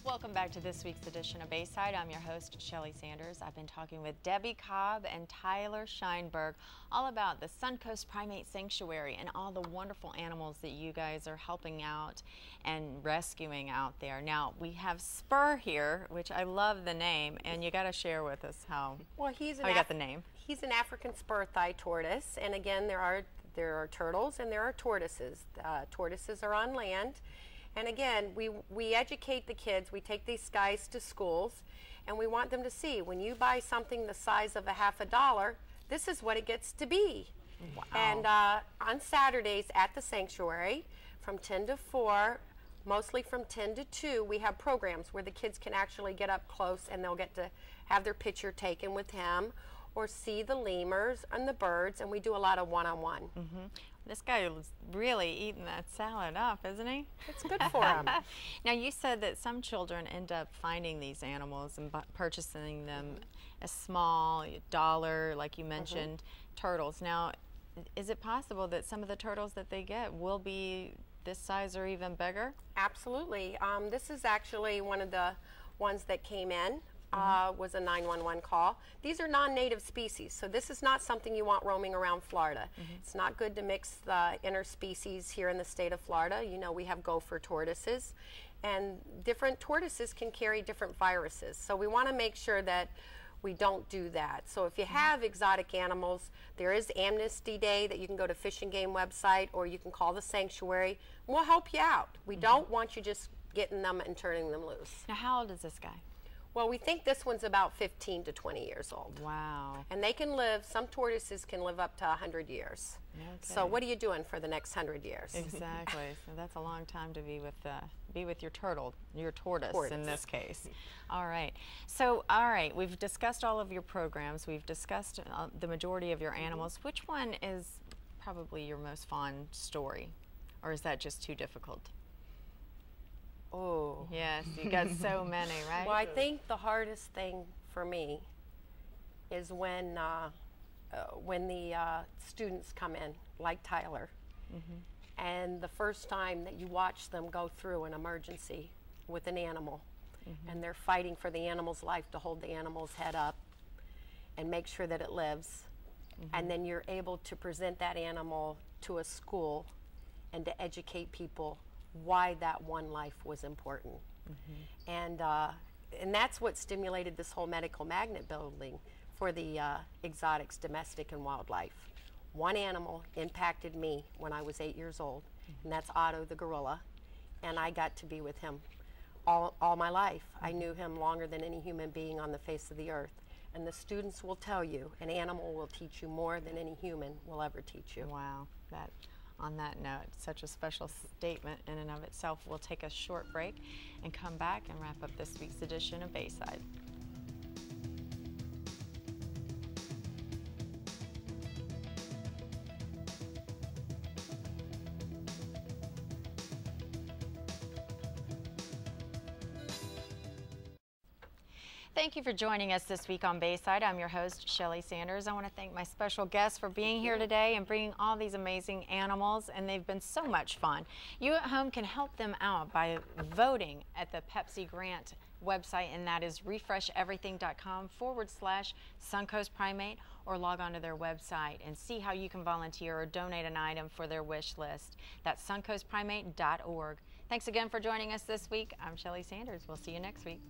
Welcome back to this week's edition of Bayside. I'm your host, Shelly Sanders. I've been talking with Debbie Cobb and Tyler Scheinberg all about the Suncoast Primate Sanctuary and all the wonderful animals that you guys are helping out and rescuing out there. Now, we have Spur here, which I love the name, and you got to share with us how you got the name. He's an African spur thigh tortoise, and again, there are turtles and there are tortoises. Tortoises are on land. And again, we educate the kids. We take these guys to schools, and we want them to see, when you buy something the size of $50, this is what it gets to be. Wow. And on Saturdays at the sanctuary, from 10 to 4, mostly from 10 to 2, we have programs where the kids can actually get up close and they'll get to have their picture taken with him or see the lemurs and the birds, and we do a lot of one-on-one. Mm-hmm. This guy was really eating that salad up, isn't he? It's good for him. Now, you said that some children end up finding these animals and purchasing them a small $1, like you mentioned, turtles. Now, is it possible that some of the turtles that they get will be this size or even bigger? Absolutely. This is actually one of the ones that came in. Was a 911 call. These are non-native species, so this is not something you want roaming around Florida. It's not good to mix the interspecies here in the state of Florida. You know, we have gopher tortoises, and different tortoises can carry different viruses, so we want to make sure that we don't do that. So if you have exotic animals, there is Amnesty Day that you can go to Fish and Game website, or you can call the sanctuary, and we'll help you out. We don't want you just getting them and turning them loose. Now, how old is this guy? Well, we think this one's about 15 to 20 years old. Wow. And they can live, some tortoises can live up to 100 years. Okay. So what are you doing for the next 100 years? Exactly. So that's a long time to be with your tortoise in this case. All right. So, all right, we've discussed all of your programs. We've discussed the majority of your animals. Which one is probably your most fond story? Or is that just too difficult? Oh. Yes, you got so many, right? Well, I think the hardest thing for me is when the students come in, like Tyler, and the first time that you watch them go through an emergency with an animal, and they're fighting for the animal's life to hold the animal's head up and make sure that it lives, and then you're able to present that animal to a school and to educate people why that one life was important. And that's what stimulated this whole medical magnet building for the exotics, domestic and wildlife. One animal impacted me when I was 8 years old, and that's Otto the gorilla, and I got to be with him all my life. I knew him longer than any human being on the face of the earth. And the students will tell you, an animal will teach you more than any human will ever teach you. Wow. On that note, such a special statement in and of itself. We'll take a short break and come back and wrap up this week's edition of Bayside. Thank you for joining us this week on Bayside. I'm your host, Shelly Sanders. I want to thank my special guests for being here today and bringing all these amazing animals, and they've been so much fun. You at home can help them out by voting at the Pepsi Grant website, and that is refresheverything.com/Suncoast Primate, or log on to their website and see how you can volunteer or donate an item for their wish list. That's suncoastprimate.org. Thanks again for joining us this week. I'm Shelly Sanders. We'll see you next week.